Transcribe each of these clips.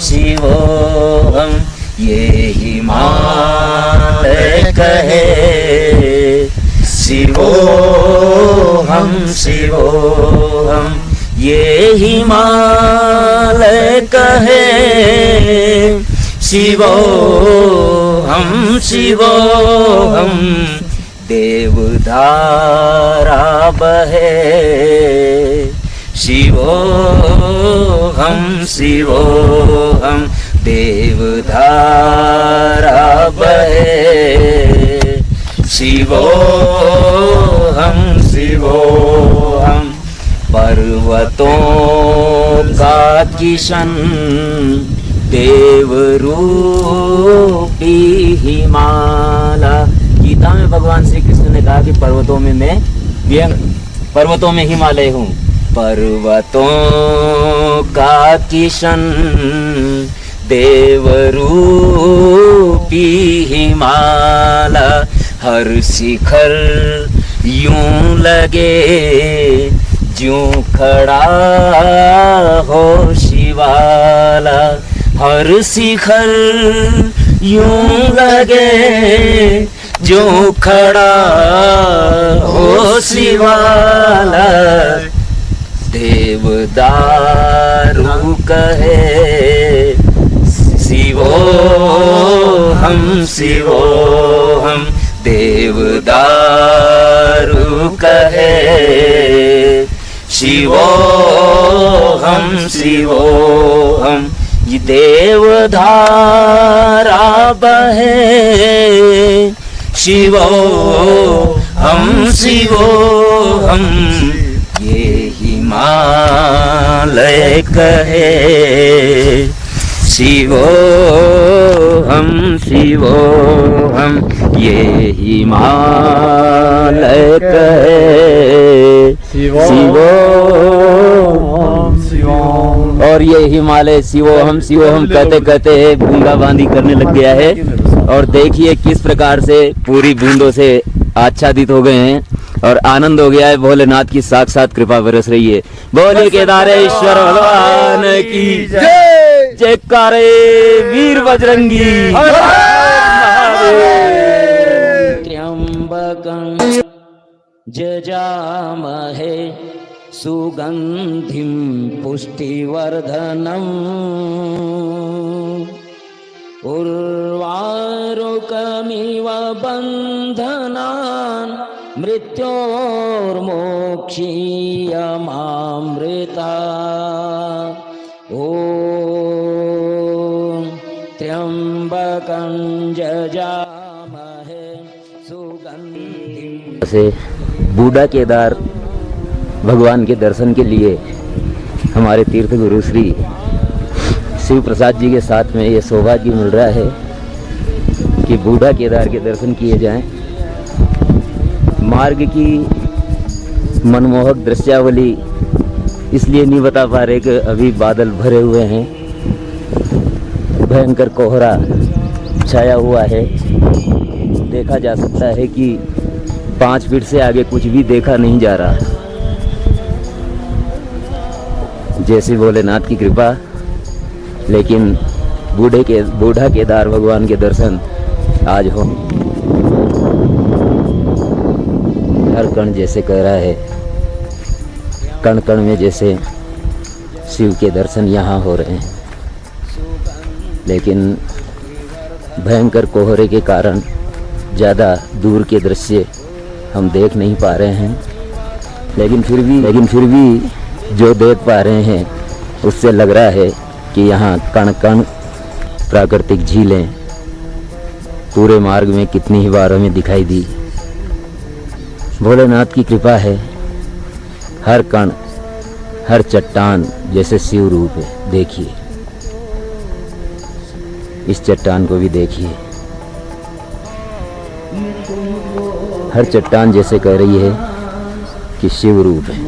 शिवोऽहं ये हिमालय कहे। शिवोऽहं ये हिमालय कहे। शिवोऽहं देवधारा बहे। शिवोऽहं देवधारा बहे। शिवोऽहं पर्वतों का किशन देवरूपी हिमालय। गीता में भगवान श्री कृष्ण ने कहा कि पर्वतों में हिमालय हूँ। पर्वतों का किशन देवरूपी हिमालय। हर शिखर यूं लगे ज्यों खड़ा हो शिवाला। हर शिखर यूं लगे ज्यों खड़ा हो शिवाला। देवदारू कहे। शिवोऽहं देवदारू कहे। शिवोऽहं ये देवधारा बहे। शिवोऽहं ये हिमालय कहे। शिवोऽहं ये हिमालय कहे। शिवोऽहं और ये हिमालय शिवोऽहं कहते कहते बूंदाबांदी करने लग गया है। और देखिए किस प्रकार से पूरी बूंदों से आच्छादित हो गए हैं और आनंद हो गया है। भोलेनाथ की साक्षात कृपा बरस रही है। बोले केदारेश्वर भगवान की जय। जयकारे वीर बजरंगी। त्र्यंबकं जजामहे सुगंधिं पुष्टिवर्धनम्। उर्वारुकमिव बन्धनान् मृत्योर्मोक्षीयमामृता। ॐ त्र्यंबकं जजामहे सुगंधिं। से बूढ़ा केदार भगवान के दर्शन के लिए हमारे तीर्थ गुरु श्री शिव प्रसाद जी के साथ में ये सौभाग्य मिल रहा है कि बूढ़ा केदार के दर्शन किए जाएं। मार्ग की मनमोहक दृश्यावली इसलिए नहीं बता पा रहे कि अभी बादल भरे हुए हैं, भयंकर कोहरा छाया हुआ है। देखा जा सकता है कि 5 फीट से आगे कुछ भी देखा नहीं जा रहा। जैसे भोलेनाथ की कृपा, लेकिन बूढ़ा केदार भगवान के दर्शन आज हो। हर कण जैसे कह रहा है, कण कण में जैसे शिव के दर्शन यहाँ हो रहे हैं। लेकिन भयंकर कोहरे के कारण ज़्यादा दूर के दृश्य हम देख नहीं पा रहे हैं। लेकिन फिर भी जो देख पा रहे हैं उससे लग रहा है कि यहाँ कण कण प्राकृतिक झीलें पूरे मार्ग में कितनी ही बार हमें दिखाई दी। भोलेनाथ की कृपा है। हर कण, हर चट्टान जैसे शिव रूप है। देखिए, इस चट्टान को भी देखिए। हर चट्टान जैसे कह रही है कि शिव रूप है।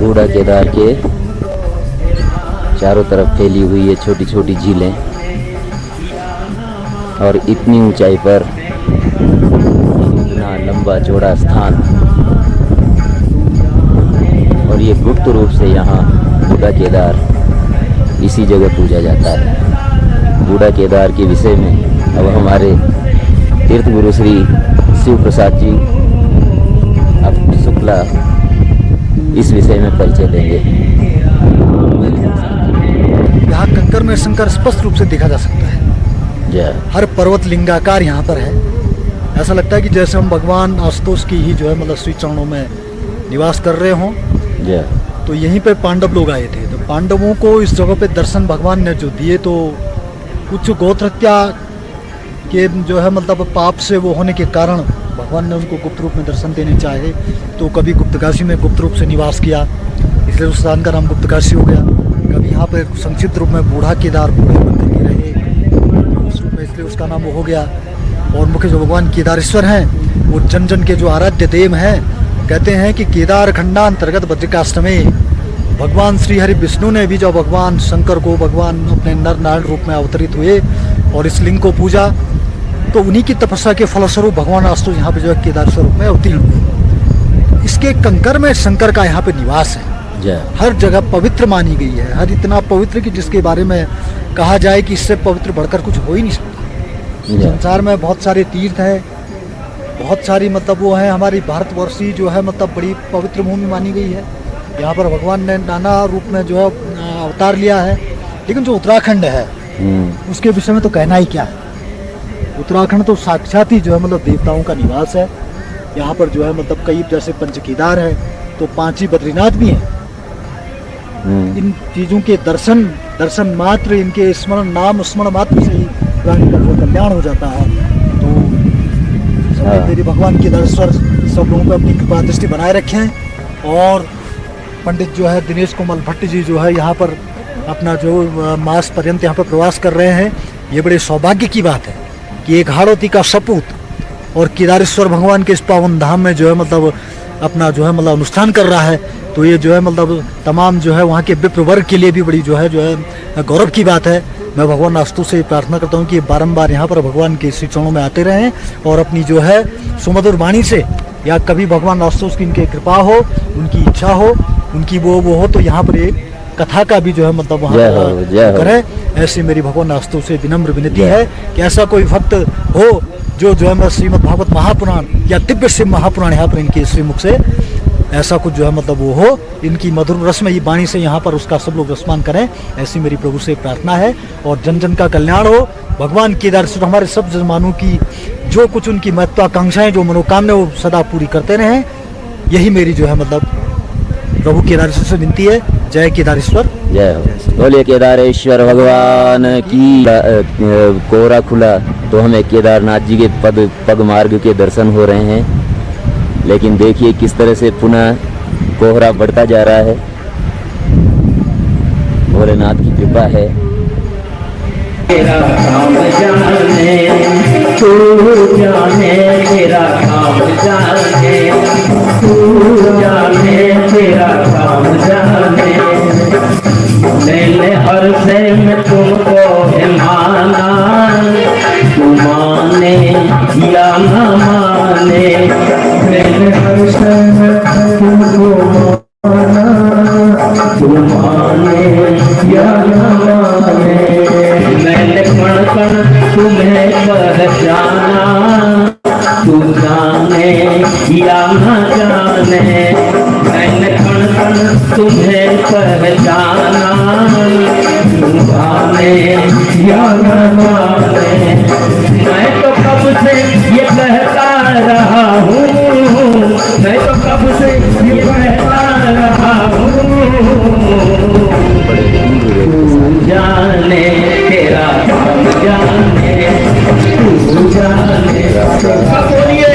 बूढ़ा केदार के चारों तरफ फैली हुई है छोटी छोटी झीलें, और इतनी ऊंचाई पर इतना लंबा चौड़ा स्थान और ये गुप्त रूप से यहाँ बूढ़ा केदार इसी जगह पूजा जाता है। बूढ़ा केदार के विषय में अब हमारे तीर्थ गुरु श्री शिव प्रसाद जी अब शुक्ला इस विषय में परिचय देंगे। यहाँ कंकर में शंकर स्पष्ट रूप से देखा जा सकता है। हर पर्वत लिंगाकार यहाँ पर है। ऐसा लगता है कि जैसे हम भगवान आशुतोष की ही जो है मतलब श्री चरणों में निवास कर रहे हों। तो यहीं पे पांडव लोग आए थे, तो पांडवों को इस जगह पे दर्शन भगवान ने जो दिए, तो कुछ गोत्र हत्या के जो है मतलब पाप से वो होने के कारण भगवान ने उनको गुप्त रूप में दर्शन देने चाहे। तो कभी गुप्तकाशी में गुप्त रूप से निवास किया, इसलिए उस स्थान का नाम गुप्तकाशी हो गया। कभी यहाँ पर संक्षिप्त रूप में बूढ़ा केदार बूढ़े मंदिर के रहे, उस रूप में इसलिए उसका नाम वो हो गया। और मुख्य जो भगवान केदारेश्वर हैं वो जन जन के जो आराध्य देव हैं। कहते हैं कि केदार खंडांतर्गत बद्रिकाष्टमी भगवान श्री हरि विष्णु ने भी जब भगवान शंकर को भगवान अपने नर नारायण रूप में अवतरित हुए और इस लिंग को पूजा, तो उन्हीं की तपस्या के फलस्वरूप भगवान आशुतोष यहाँ पे जो है केदारेश्वर रूप में अवतीर्ण हुए। इसके कंकर में शंकर का यहाँ पे निवास है। हर जगह पवित्र मानी गई है, हर इतना पवित्र कि जिसके बारे में कहा जाए कि इससे पवित्र बढ़कर कुछ हो ही नहीं सकता। संसार में बहुत सारे तीर्थ हैं, बहुत सारी मतलब वो है, हमारी भारतवर्षी जो है मतलब बड़ी पवित्र भूमि मानी गई है। यहाँ पर भगवान ने नाना रूप में जो है अवतार लिया है। लेकिन जो उत्तराखंड है उसके विषय में तो कहना ही क्या है। उत्तराखंड तो साक्षात ही जो है मतलब देवताओं का निवास है। यहाँ पर जो है मतलब कई जैसे पंच केदार है, तो 5 ही बद्रीनाथ भी हैं। इन चीज़ों के दर्शन मात्र, इनके स्मरण नाम स्मरण मात्र से ही प्राणी का कल्याण हो जाता है। तो मेरे भगवान केदारेश्वर सब लोगों को अपनी कृपा दृष्टि बनाए रखें। और पंडित जो है दिनेश कोमल भट्ट जी जो है यहाँ पर अपना जो मास पर्यंत यहाँ पर प्रवास कर रहे हैं, ये बड़े सौभाग्य की बात है कि एक हाड़ौती का सपूत और केदारेश्वर भगवान के इस पावन धाम में जो है मतलब अपना जो है मतलब अनुष्ठान कर रहा है। तो ये जो है मतलब तमाम जो है वहाँ के विप्र वर्ग के लिए भी बड़ी जो है गौरव की बात है। मैं भगवान आशुतोष से प्रार्थना करता हूँ कि बारंबार यहाँ पर भगवान के श्री चरणों में आते रहें और अपनी जो है सुमधुर वाणी से, या कभी भगवान आशुतोष की इनकी कृपा हो, उनकी इच्छा हो, उनकी वो हो, तो यहाँ पर एक कथा का भी जो है मतलब वहाँ करें। ऐसी मेरी भगवान आशुतोष से विनम्र विनती है कि ऐसा कोई भक्त हो जो है श्रीमद् भागवत महापुराण या दिव्य शिव महापुराण यहाँ पर इनके श्रीमुख से ऐसा कुछ जो है मतलब वो हो, इनकी मधुर रसमयी वाणी से यहाँ पर उसका सब लोग रसमान करें। ऐसी मेरी प्रभु से प्रार्थना है। और जन जन का कल्याण हो। भगवान केदारेश्वर हमारे सब जजमानों की जो कुछ उनकी महत्वाकांक्षाएं, जो मनोकामना, वो सदा पूरी करते रहें। यही मेरी जो है मतलब प्रभु केदारेश्वर से विनती है। जय केदारेश्वर, जय हो। बोलिए केदारेश्वर भगवान की। कोहरा खुला तो हमें केदारनाथ जी के पग मार्ग के दर्शन हो रहे हैं। लेकिन देखिए किस तरह से पुनः कोहरा बढ़ता जा रहा है। भोलेनाथ की कृपा है। तेरा काम जाने तू जाने, तेरा काम जाने तू जाने, तेरा काम जाने। मैंने हर से में तुमको माना, तू माने या न माने। मैंने हर से में तुमको माना, तू माने या न माने। मैंने कण कण तुम्हें पहचाना, तू जाने या न जाने। मैंने कण कण तुम्हें पहचाना, तू जाने या न जाने। मैं तो कब से ये कहता रहा हूँ, मैं तो कब से ये कहता रहा हूँ। जाने तेरा काम जाने, तू जाने। सब बोलिए,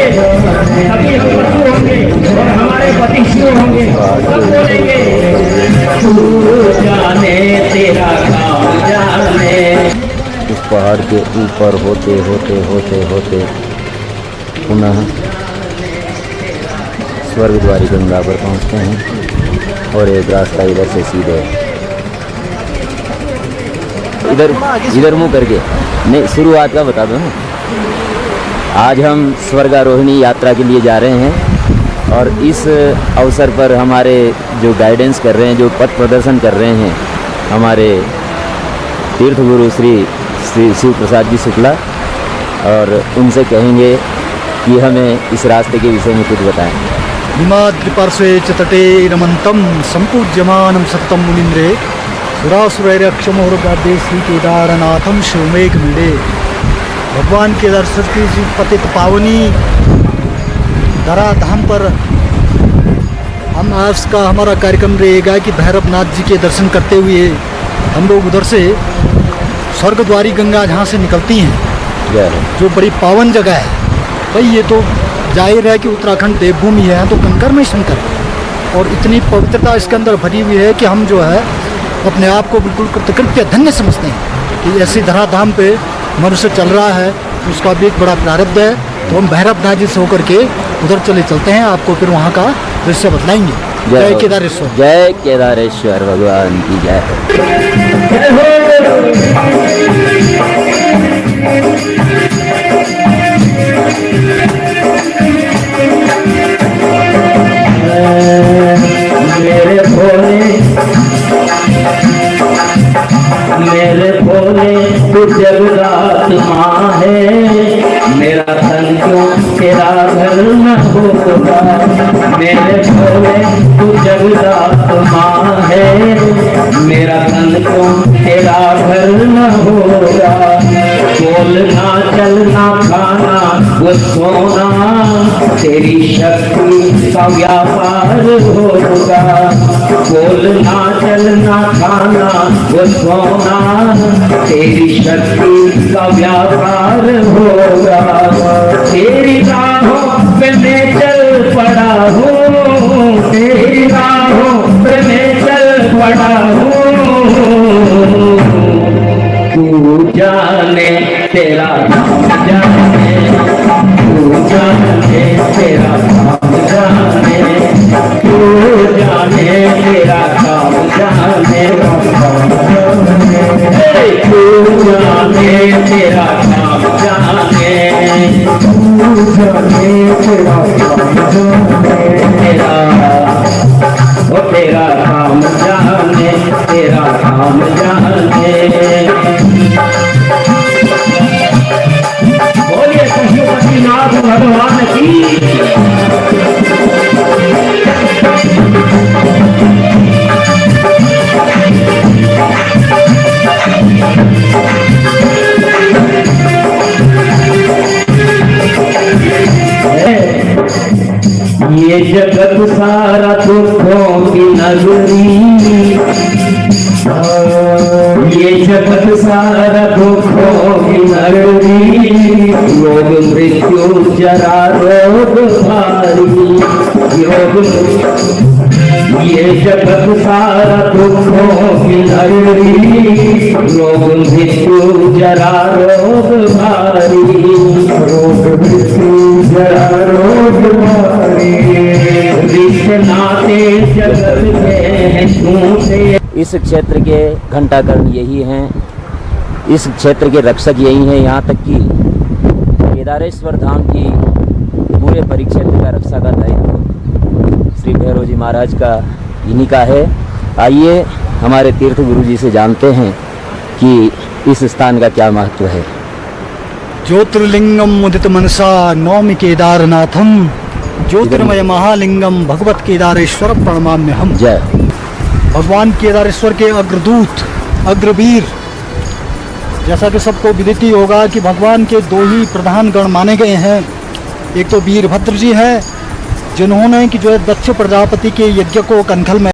अभी हम पशु होंगे और हमारे पति शिव होंगे, सब बोलेंगे तू जाने तेरा काम जाने। इस पहाड़ के ऊपर होते होते होते होते पुनः स्वर्गद्वारी गंगा पर पहुँचते हैं। और एक रास्ता इधर से सीधे इधर मुंह करके, नहीं शुरुआत का बता दो ना। आज हम स्वर्गारोहिणी यात्रा के लिए जा रहे हैं और इस अवसर पर हमारे जो गाइडेंस कर रहे हैं, जो पथ प्रदर्शन कर रहे हैं, हमारे तीर्थ गुरु श्री शिव प्रसाद जी शुक्ला, और उनसे कहेंगे कि हमें इस रास्ते के विषय में कुछ बताएं। हिमाद्रिपार्श्वे च तटे रमन्तं सम्पूज्यमानं सततं मुनीन्द्रे सुरासुरैरक्षमोरगाद्ये श्री केदारनाथं शिवमेघमीडे। भगवान केदारेश्वर की इस पतित पावनी धराधाम पर हम आज का हमारा कार्यक्रम रहेगा कि भैरवनाथ जी के दर्शन करते हुए हम लोग उधर से स्वर्गद्वारी गंगा जहाँ से निकलती हैं, जो बड़ी पावन जगह है। भाई ये तो जाहिर है कि उत्तराखंड देवभूमि है, तो कंकर में शंकर, और इतनी पवित्रता इसके अंदर भरी हुई है कि हम जो है अपने आप को बिल्कुल कृतकृत्य धन्य समझते हैं कि ऐसी धराधाम पे मनुष्य चल रहा है, उसका भी एक बड़ा प्रारब्ध है। तो हम भैरवनाथ जी से होकर के उधर चलते हैं, आपको फिर वहाँ का दृश्य बतलाएंगे। जय केदारेश्वर, जय केदारेश्वर भगवान की जय। मेरे भोले तू जगदात माँ है, मेरा तन क्यों तेरा घर न होगा। मेरे भोले तू जगदात माँ है, मेरा तन क्यों तेरा घर न होगा। बोलना चलना खाना वो सोना, तेरी शक्ति का व्यापार होगा। बोलना चलना खाना वो सोना, तेरी शक्ति का व्यापार होगा। तेरी राहों पे मैं चल पड़ा हूँ, तेरी राहों पे मैं चल पड़ा हूँ। तू जाने तेरा काम जाने, तू जाने तेरा काम जाने, तू जाने तेरा काम जाने, तू जाने तेरा काम जाने, तू जाने तेरा काम जाने, तेरा ओ तेरा काम जाने, तेरा काम जाने। बोलिए पशुपतिनाथ भगवान की। ये जगत सारा दुखों की नगरी, ये जगत सारा दुखों की नगरी, रोग मृत्यु जरा रोग भारी, योग ये जगत सारा दुखों की नगरी, रोग मृत्यु जरा रोग भारी, रोग मृत्यु जरा रोग भारी, रिश्ते नाते जगत के छूटे। इस क्षेत्र के घंटाकर्ण यही हैं, इस क्षेत्र के रक्षक यही हैं। यहाँ तक कि केदारेश्वर धाम की पूरे परिक्षेत्र का रक्षा का दायित्व श्री भैरव जी महाराज का इन्हीं का है। आइए हमारे तीर्थ गुरु जी से जानते हैं कि इस स्थान का क्या महत्व है। ज्योतिर्लिंगम मुदित मनसा नौमि केदारनाथम, ज्योतिर्मय महालिंगम भगवत केदारेश्वर प्रणमाम्य हम। जय। भगवान केदारेश्वर के अग्रदूत अग्रवीर, जैसा कि सबको विदित ही होगा कि भगवान के दो ही प्रधान गण माने गए हैं। एक तो वीरभद्र जी हैं, जिन्होंने कि जो है दक्ष प्रजापति के यज्ञ को कनखल में